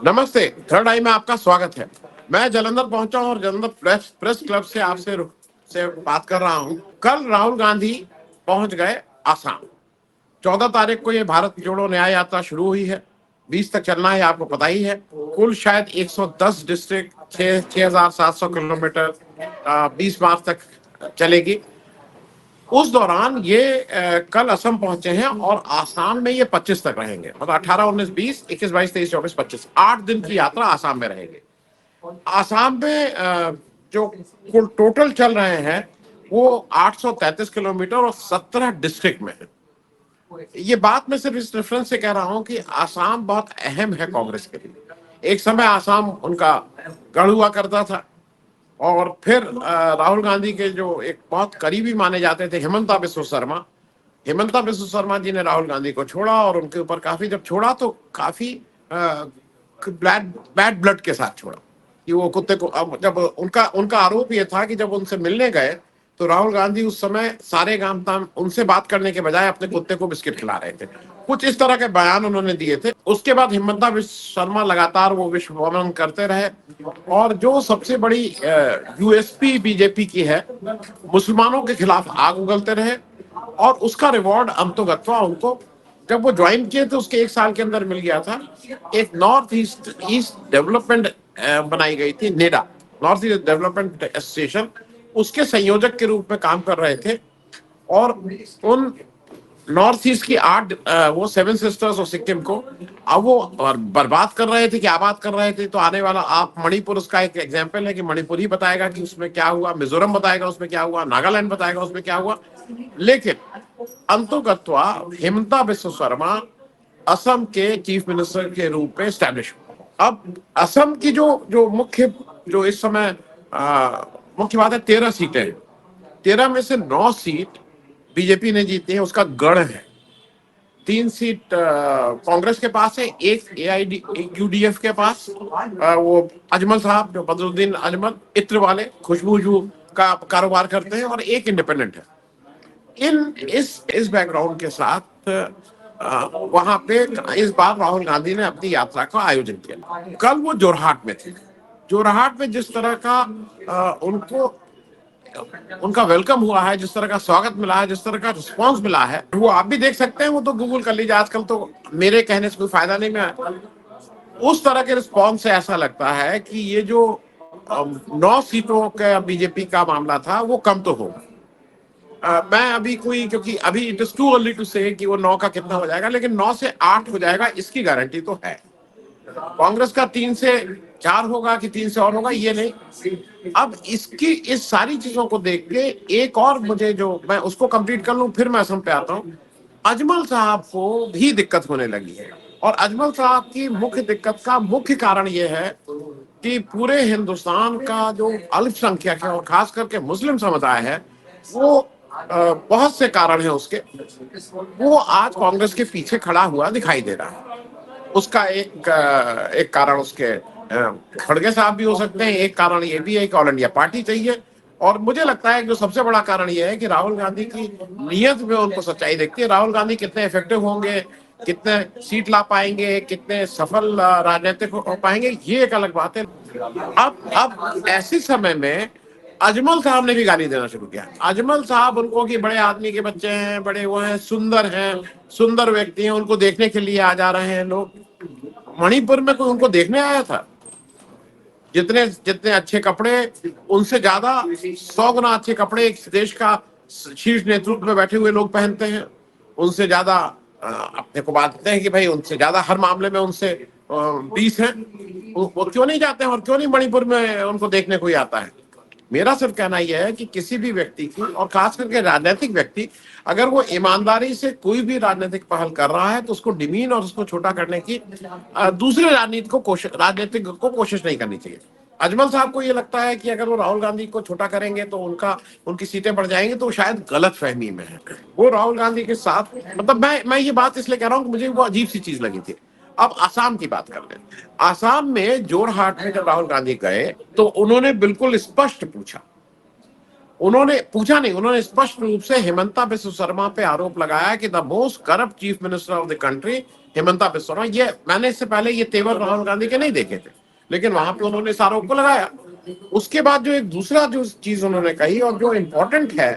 नमस्ते। थर्ड आई में आपका स्वागत है। मैं जालंधर पहुंचा हूं और जालंधर प्रेस क्लब से आपसे से बात कर रहा हूं। कल राहुल गांधी पहुंच गए आसाम। 14 तारीख को ये भारत जोड़ो न्याय यात्रा शुरू हुई है। 20 तक चलना है, आपको पता ही है। कुल शायद 110 डिस्ट्रिक्ट, 6,700 किलोमीटर 20 मार्च तक चलेगी। उस दौरान ये कल असम पहुंचे हैं और आसाम में ये 25 तक रहेंगे। मतलब 18, 19, 20, 21, 22, 23, 24, 25, 8 दिन की यात्रा आसाम में रहेगी। आसाम में जो कुल टोटल चल रहे हैं वो 833 किलोमीटर और 17 डिस्ट्रिक्ट में है। ये बात मैं सिर्फ इस रेफरेंस से कह रहा हूं कि आसाम बहुत अहम है कांग्रेस के लिए। एक समय आसाम उनका गढ़ हुआ करता था और फिर राहुल गांधी के जो एक बहुत करीबी माने जाते थे हिमंता बिस्व शर्मा जी ने राहुल गांधी को छोड़ा और उनके ऊपर काफी, जब छोड़ा तो काफी बैड बैड ब्लड के साथ छोड़ा कि वो कुत्ते को, अब जब उनका उनका आरोप ये था कि जब उनसे मिलने गए तो राहुल गांधी उस समय सारे गांव ताम उनसे बात करने के बजाय अपने कुत्ते को बिस्किट खिला रहे थे। कुछ इस तरह के बयान उन्होंने दिए थे। उसके बाद हिमंता बिस्व शर्मा लगातार वो विश्व भ्रमण करते रहे और जो सबसे बड़ी यूएसपी बीजेपी की है, मुसलमानों के खिलाफ आग उगलते रहे और उसका रिवॉर्ड अंतोगत्वा उनको, जब वो ज्वाइन किए थे उसके 1 साल के अंदर मिल गया था। एक नॉर्थ ईस्ट ईस्ट डेवलपमेंट बनाई गई थी, NEDA, north east development association, उसके संयोजक के रूप में काम कर रहे थे। और उन नॉर्थ ईस्ट की 8 वो 7 सिस्टर्स और सिक्किम को अब वो बर्बाद कर रहे थे कि आबाद कर रहे थे। तो आने वाला, आप मणिपुर उसका एक एग्जाम्पल है कि मणिपुर ही बताएगा कि उसमें क्या हुआ, मिजोरम बताएगा उसमें क्या हुआ, नागालैंड बताएगा उसमें क्या हुआ। लेकिन अंतोगत्वा हिमंता बिस्व शर्मा असम के चीफ मिनिस्टर के रूप में स्टैब्लिश हुआ। अब असम की जो जो मुख्य, जो इस समय मुख्य बात है, 13 सीटें हैं। 13 में से 9 सीट बीजेपी ने जीती है, उसका गढ़ है। 3 सीट कांग्रेस के पास है, एक एआईडी यूडीएफ के पास, वो अजमल साहब, जो बदरुद्दीन अजमल, इत्र वाले, खुशबू का कारोबार करते हैं, और एक इंडिपेंडेंट है। इस बैकग्राउंड के साथ वहां पे इस बार राहुल गांधी ने अपनी यात्रा का आयोजन किया। कल वो जोरहाट में थे। जोरहाट में जिस तरह का उनको उनका वेलकम हुआ है, जिस तरह का स्वागत मिला है, जिस तरह का रिस्पांस मिला है, वो आप भी देख सकते हैं। वो तो गूगल कर लीजिए, आजकल तो मेरे कहने से कोई फायदा नहीं। मैं उस तरह के रिस्पांस से ऐसा लगता है कि ये जो 9 सीटों का बीजेपी का मामला था वो कम तो होगा। मैं अभी कोई, क्योंकि अभी it is too early to say कि वो 9 का कितना हो जाएगा, लेकिन 9 से 8 हो जाएगा इसकी गारंटी तो है। कांग्रेस का 3 से 4 होगा कि 3 से और होगा ये नहीं। अब इसकी इस सारी चीजों को देख के एक और मुझे, जो मैं उसको कंप्लीट कर लूं फिर मैं असम पे आता हूं। अजमल साहब को भी दिक्कत होने लगी है और अजमल साहब की मुख्य दिक्कत का मुख्य कारण यह है कि पूरे हिंदुस्तान का जो अल्पसंख्यक है और खास करके मुस्लिम समुदाय है, वो बहुत से कारण है उसके, वो आज कांग्रेस के पीछे खड़ा हुआ दिखाई दे रहा है। उसका एक कारण उसके खड़गे साहब भी हो सकते हैं। एक कारण ये भी है कि ऑल इंडिया पार्टी चाहिए। और मुझे लगता है कि जो सबसे बड़ा कारण ये है कि राहुल गांधी की नीयत में उनको सच्चाई दिखती है। राहुल गांधी कितने इफेक्टिव होंगे, कितने सीट ला पाएंगे, कितने सफल राजनीतिक हो पाएंगे, ये एक अलग बात है। अब ऐसे समय में अजमल साहब ने भी गाली देना शुरू किया। अजमल साहब उनको कि बड़े आदमी के बच्चे हैं, बड़े वो हैं, सुंदर व्यक्ति हैं, उनको देखने के लिए आ जा रहे हैं लोग। मणिपुर में कोई उनको देखने आया था? जितने जितने अच्छे कपड़े, उनसे ज्यादा 100 गुना अच्छे कपड़े एक देश का शीर्ष नेतृत्व में बैठे हुए लोग पहनते हैं। उनसे ज्यादा अपने को बांटते हैं कि भाई उनसे ज्यादा हर मामले में उनसे 20 हैं। वो क्यों नहीं जाते हैं और क्यों नहीं मणिपुर में उनको देखने कोई आता है? मेरा सिर्फ कहना यह है कि किसी भी व्यक्ति की, और खास करके राजनीतिक व्यक्ति, अगर वो ईमानदारी से कोई भी राजनीतिक पहल कर रहा है तो उसको डिमीन और उसको छोटा करने की दूसरे राजनीतिक को कोशिश नहीं करनी चाहिए। अजमल साहब को ये लगता है कि अगर वो राहुल गांधी को छोटा करेंगे तो उनकी सीटें बढ़ जाएंगी, तो शायद गलत फहमी में है वो राहुल गांधी के साथ। मतलब मैं ये बात इसलिए कह रहा हूँ कि मुझे वो अजीब सी चीज लगी थी। अब आसाम की बात करते हैं। आसाम में जोरहाट में जब राहुल गांधी गए तो उन्होंने बिल्कुल स्पष्ट पूछा उन्होंने पूछा नहीं, उन्होंने स्पष्ट रूप से हेमंता बिस्व शर्मा पे आरोप लगाया कि the most corrupt chief minister of the country Himanta Biswa Sarma. ये मैंने इससे पहले ये तेवर राहुल गांधी के नहीं देखे थे, लेकिन वहां पे उन्होंने इस आरोप को लगाया। उसके बाद जो एक दूसरा जो चीज उन्होंने कही और जो इम्पोर्टेंट है,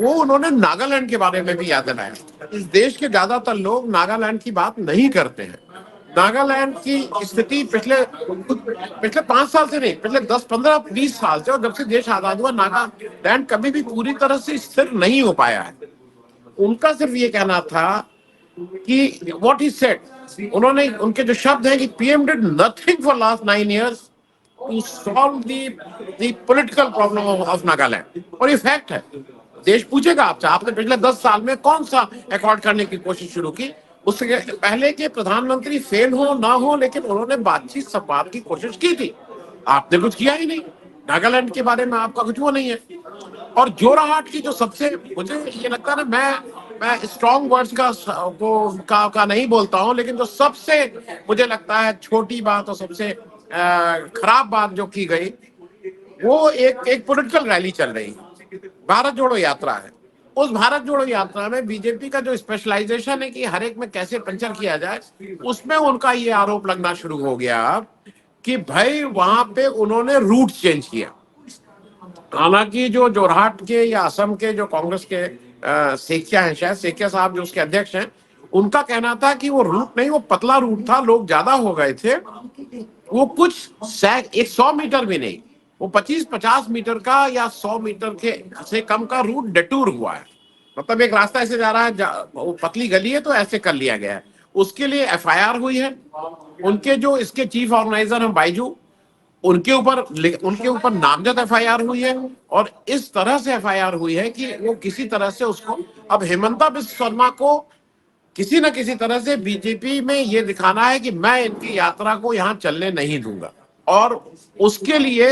वो उन्होंने नागालैंड के बारे में भी याद दिलाया। इस देश के ज्यादातर लोग नागालैंड की बात नहीं करते हैं। नागालैंड की स्थिति पिछले पिछले 5 साल से नहीं, पिछले 10 15 20 साल से, और जब से देश आजाद हुआ, नागालैंड कभी भी पूरी तरह से स्थिर नहीं हो पाया है। उनका सिर्फ ये कहना था कि व्हाट ही सेड, उन्होंने, उनके जो शब्द हैं कि PM did nothing for last 9 years to solve the political problem of Nagaland. और ये फैक्ट है। देश पूछेगा आपसे, आपने पिछले 10 साल में कौन सा अकॉर्ड करने की कोशिश शुरू की? उससे पहले के प्रधानमंत्री फेल हो ना हो, लेकिन उन्होंने बातचीत संवाद की कोशिश की थी। आपने कुछ किया ही नहीं। नागालैंड के बारे में आपका कुछ वो नहीं है। और जोराहट की जो सबसे, मुझे ये लगता है ना, मैं स्ट्रॉन्ग वर्ड्स का नहीं बोलता हूं, लेकिन जो सबसे मुझे लगता है छोटी बात और सबसे खराब बात जो की गई, वो एक पॉलिटिकल रैली चल रही है, भारत जोड़ो यात्रा है। उस भारत जोड़ो यात्रा में बीजेपी का जो स्पेशलाइजेशन है कि हर एक में कैसे पंचर किया जाए, उसमें उनका ये आरोप लगना शुरू हो गया कि भाई वहां पे उन्होंने रूट चेंज किया। हालांकि जो जोरहाट के या असम के जो कांग्रेस के सेकिया हैं, शायद सेकिया साहब जो उसके अध्यक्ष हैं, उनका कहना था कि वो रूट नहीं, वो पतला रूट था, लोग ज्यादा हो गए थे। वो कुछ 100 मीटर भी नहीं, वो 25-50 मीटर का या 100 मीटर के से कम का रूट डेटूर हुआ है। मतलब एक रास्ता ऐसे जा रहा है, वो पतली गली है तो ऐसे कर लिया गया है। उसके लिए एफआईआर हुई है। उनके जो इसके चीफ ऑर्गेनाइजर हैं बाइजू, उनके ऊपर नामजद एफआईआर हुई है। और इस तरह से एफआईआर हुई है कि वो किसी तरह से उसको, अब हेमंता बिस्व शर्मा को किसी न किसी तरह से बीजेपी में ये दिखाना है कि मैं इनकी यात्रा को यहाँ चलने नहीं दूंगा। और उसके लिए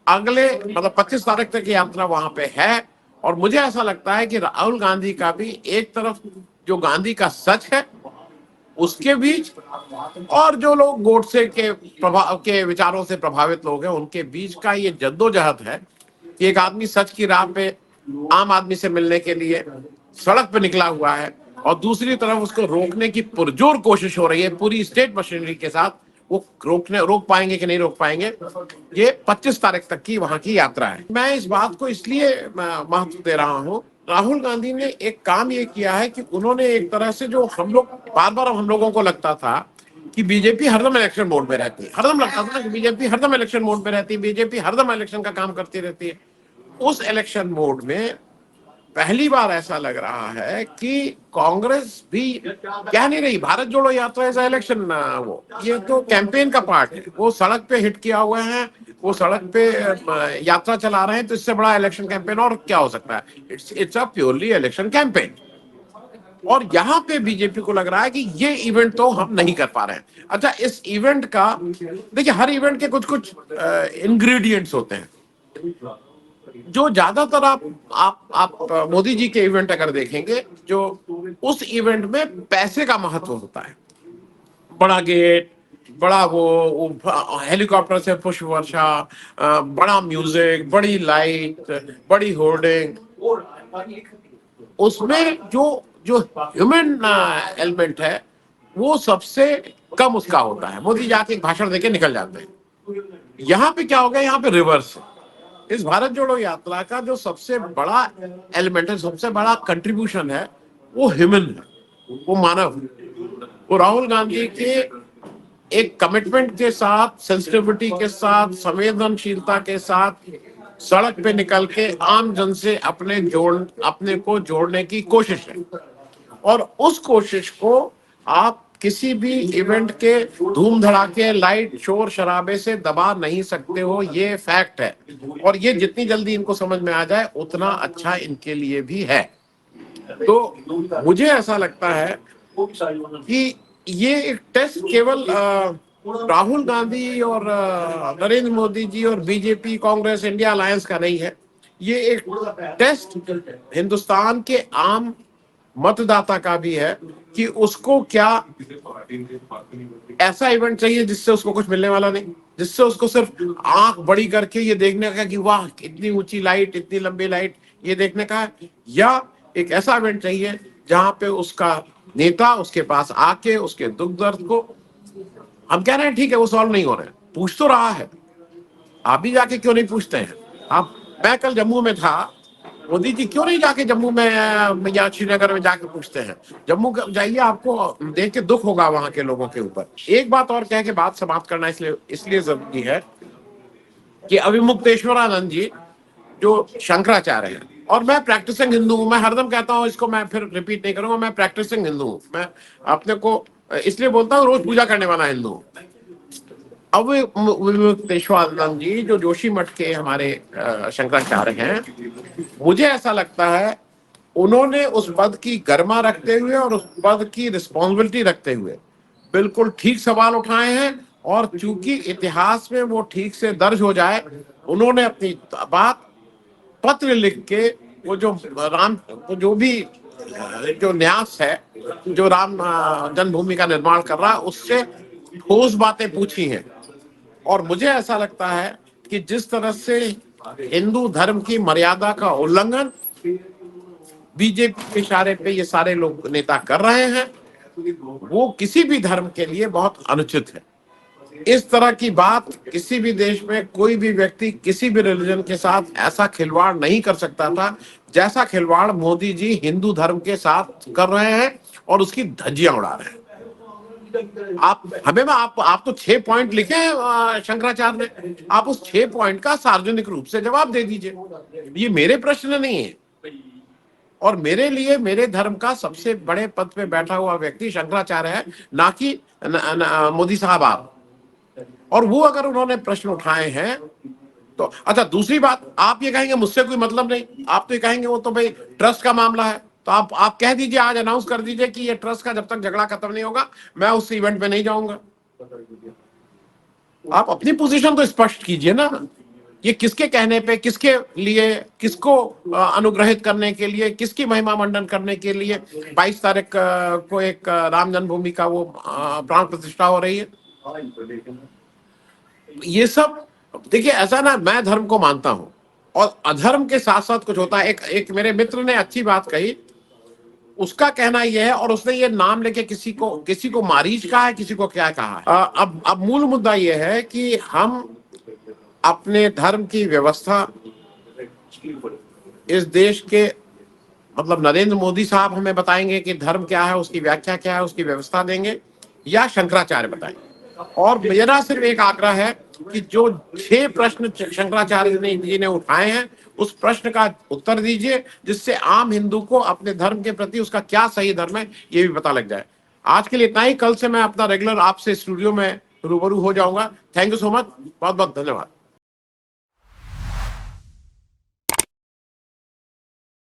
अगले, मतलब 25 तारीख तक की यात्रा वहां पे है। और मुझे ऐसा लगता है कि राहुल गांधी का भी एक तरफ जो गांधी का सच है उसके बीच, और जो लोग गोडसे के प्रभाव के विचारों से प्रभावित लोग हैं उनके बीच का ये जद्दोजहद है कि एक आदमी सच की राह पे आम आदमी से मिलने के लिए सड़क पे निकला हुआ है, और दूसरी तरफ उसको रोकने की पुरजोर कोशिश हो रही है पूरी स्टेट मशीनरी के साथ। वो रोक पाएंगे कि नहीं रोक पाएंगे, ये 25 तारीख तक की वहां की यात्रा है। मैं इस बात को इसलिए महत्व दे रहा हूं, राहुल गांधी ने एक काम ये किया है कि उन्होंने एक तरह से, जो हम लोग बार बार हम लोगों को लगता था कि बीजेपी हरदम इलेक्शन मोड में रहती है, हरदम लगता था ना कि बीजेपी हरदम इलेक्शन मोड में रहती है, बीजेपी हरदम इलेक्शन का काम करती रहती है। उस इलेक्शन मोड में पहली बार ऐसा लग रहा है कि कांग्रेस भी कह नहीं रही भारत जोड़ो यात्रा ऐसा इलेक्शन, वो ये तो कैंपेन का पार्ट है। वो सड़क पे हिट किया हुआ है, वो सड़क पे यात्रा चला रहे हैं, तो इससे बड़ा इलेक्शन कैंपेन और क्या हो सकता है? It's a purely election campaign. और यहाँ पे बीजेपी को लग रहा है कि ये इवेंट तो हम नहीं कर पा रहे हैं। अच्छा, इस इवेंट का देखिए, हर इवेंट के कुछ कुछ इंग्रेडिएंट्स होते हैं। जो ज्यादातर आप मोदी जी के इवेंट अगर देखेंगे, जो उस इवेंट में पैसे का महत्व होता है। बड़ा गेट, बड़ा वो हेलीकॉप्टर से पुष्प वर्षा, बड़ा म्यूजिक, बड़ी लाइट, बड़ी होर्डिंग, उसमें जो जो ह्यूमन एलिमेंट है वो सबसे कम उसका होता है। मोदी जाके एक भाषण देके निकल जाते हैं। यहाँ पे क्या हो गया, यहाँ पे रिवर्स है। इस भारत जोड़ो यात्रा का जो सबसे बड़ा एलिमेंट है, सबसे बड़ा कंट्रीब्यूशन है, वो ह्यूमन है, वो मानव है। वो राहुल गांधी के एक कमिटमेंट के साथ, सेंसिटिविटी के साथ, संवेदनशीलता के साथ सड़क पे निकल के आम जन से अपने को जोड़ने की कोशिश है। और उस कोशिश को आप किसी भी इवेंट के धूम धड़ाके, लाइट, शोर शराबे से दबा नहीं सकते हो, ये फैक्ट है। और ये जितनी जल्दी इनको समझ में आ जाए उतना अच्छा इनके लिए भी है। तो मुझे ऐसा लगता है कि ये एक टेस्ट केवल राहुल गांधी और नरेंद्र मोदी जी और बीजेपी, कांग्रेस, इंडिया अलायंस का नहीं है। ये एक टेस्ट हिंदुस्तान के आम मतदाता का भी है कि उसको क्या ऐसा इवेंट चाहिए जिससे उसको कुछ मिलने वाला नहीं, जिससे उसको सिर्फ आंख बड़ी करके ये देखने का कि वाह इतनी ऊंची लाइट, इतनी लंबी लाइट, ये देखने का है, या एक ऐसा इवेंट चाहिए जहां पे उसका नेता उसके पास आके उसके दुख दर्द को, हम कह रहे हैं ठीक है वो सॉल्व नहीं हो रहे हैं, पूछ तो रहा है, आप भी जाके क्यों नहीं पूछते हैं? आप, मैं कल जम्मू में था, मोदी जी क्यों नहीं जाके जम्मू में या श्रीनगर में जाके पूछते हैं? जम्मू जाइए, आपको देख के दुख होगा वहां के लोगों के ऊपर। एक बात और कह के बात समाप्त करना इसलिए इसलिए जरूरी है कि अभिमुक्तेश्वरानंद जी जो शंकराचार्य हैं, और मैं प्रैक्टिसिंग हिंदू हूं, मैं हरदम कहता हूं इसको, मैं फिर रिपीट नहीं करूंगा, मैं प्रैक्टिसिंग हिंदू हूं, मैं अपने को इसलिए बोलता हूं रोज पूजा करने वाला हिंदू हूं। अब विवेकानंद जी जो जोशी मठ के हमारे शंकराचार्य हैं, मुझे ऐसा लगता है उन्होंने उस पद की गरिमा रखते हुए और उस पद की रिस्पॉन्सिबिलिटी रखते हुए बिल्कुल ठीक सवाल उठाए हैं, और चूंकि इतिहास में वो ठीक से दर्ज हो जाए, उन्होंने अपनी बात पत्र लिख के, वो जो राम, वो जो भी जो न्यास है जो राम जन्मभूमि का निर्माण कर रहा है, उससे ठोस बातें पूछी हैं। और मुझे ऐसा लगता है कि जिस तरह से हिंदू धर्म की मर्यादा का उल्लंघन बीजेपी के इशारे पे ये सारे लोग नेता कर रहे हैं, वो किसी भी धर्म के लिए बहुत अनुचित है। इस तरह की बात किसी भी देश में कोई भी व्यक्ति किसी भी रिलीजन के साथ ऐसा खिलवाड़ नहीं कर सकता था जैसा खिलवाड़ मोदी जी हिंदू धर्म के साथ कर रहे हैं और उसकी धज्जियां उड़ा रहे हैं। आप हमें में आप तो 6 पॉइंट लिखे हैं शंकराचार्य ने, आप उस 6 पॉइंट का सार्वजनिक रूप से जवाब दे दीजिए। ये मेरे प्रश्न नहीं है, और मेरे लिए मेरे धर्म का सबसे बड़े पद पे बैठा हुआ व्यक्ति शंकराचार्य है, ना कि मोदी साहब आप। और वो अगर उन्होंने प्रश्न उठाए हैं तो अच्छा, दूसरी बात, आप ये कहेंगे मुझसे कोई मतलब नहीं, आप तो ये कहेंगे वो तो भाई ट्रस्ट का मामला है, तो आप कह दीजिए, आज अनाउंस कर दीजिए कि ये ट्रस्ट का जब तक झगड़ा खत्म नहीं होगा मैं उस इवेंट में नहीं जाऊंगा। आप अपनी पोजीशन तो स्पष्ट कीजिए ना, ये किसके कहने पे, किसके लिए, किसको अनुग्रहित करने के लिए, किसकी महिमा मंडन करने के लिए 22 तारीख को एक राम जन्मभूमि का वो प्राण प्रतिष्ठा हो रही है? ये सब देखिए, ऐसा ना, मैं धर्म को मानता हूं और अधर्म के साथ साथ कुछ होता है। एक मेरे मित्र ने अच्छी बात कही, उसका कहना यह है, और उसने ये नाम लेके किसी को मारीच कहा है, किसी को क्या कहा है। अब मूल मुद्दा यह है कि हम अपने धर्म की व्यवस्था इस देश के, मतलब नरेंद्र मोदी साहब हमें बताएंगे कि धर्म क्या है, उसकी व्याख्या क्या है, उसकी व्यवस्था देंगे, या शंकराचार्य बताएंगे। और मेरा सिर्फ एक आग्रह है कि जो 6 प्रश्न शंकराचार्य जी ने उठाए हैं, उस प्रश्न का उत्तर दीजिए, जिससे आम हिंदू को अपने धर्म के प्रति उसका क्या सही धर्म है ये भी पता लग जाए। आज के लिए इतना ही, कल से मैं अपना रेगुलर आपसे स्टूडियो में रूबरू हो जाऊंगा। थैंक यू सो मच, बहुत बहुत धन्यवाद।